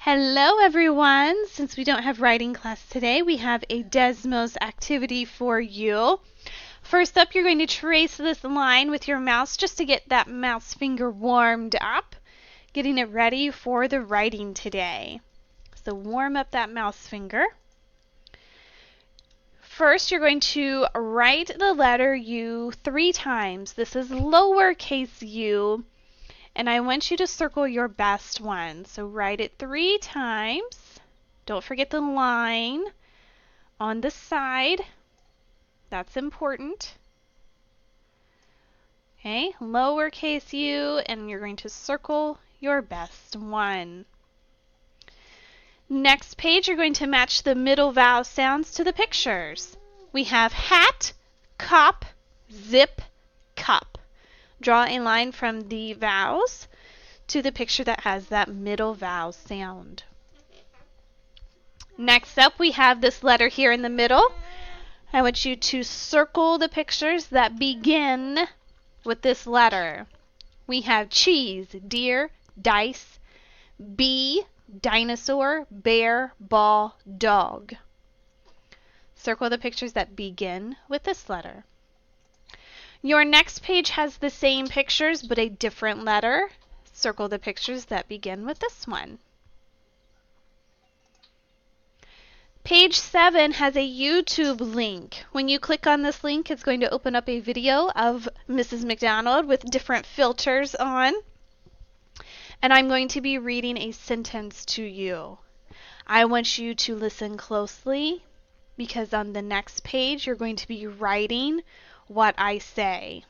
Hello everyone! Since we don't have writing class today, we have a Desmos activity for you. First up, you're going to trace this line with your mouse just to get that mouse finger warmed up, getting it ready for the writing today. So warm up that mouse finger. First, you're going to write the letter U 3 times. This is lowercase u. And I want you to circle your best one. So write it 3 times. Don't forget the line on the side. That's important. Okay, lowercase u, and you're going to circle your best one. Next page, you're going to match the middle vowel sounds to the pictures. We have hat, cop, zip, cup. Draw a line from the vowels to the picture that has that middle vowel sound. Next up, we have this letter here in the middle. I want you to circle the pictures that begin with this letter. We have cheese, deer, dice, bee, dinosaur, bear, ball, dog. Circle the pictures that begin with this letter. Your next page has the same pictures but a different letter. Circle the pictures that begin with this one. Page 7 has a YouTube link. When you click on this link, it's going to open up a video of Mrs. McDonald with different filters on. And I'm going to be reading a sentence to you. I want you to listen closely because on the next page you're going to be writing what I say.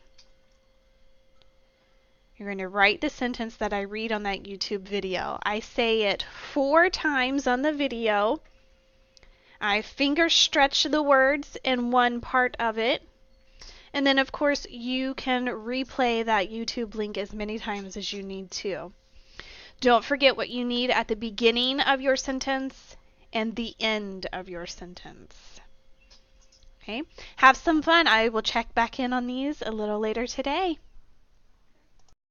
You're going to write the sentence that I read on that YouTube video. I say it 4 times on the video. I finger stretch the words in one part of it. And then of course you can replay that YouTube link as many times as you need to. Don't forget what you need at the beginning of your sentence and the end of your sentence. Okay, have some fun. I will check back in on these a little later today.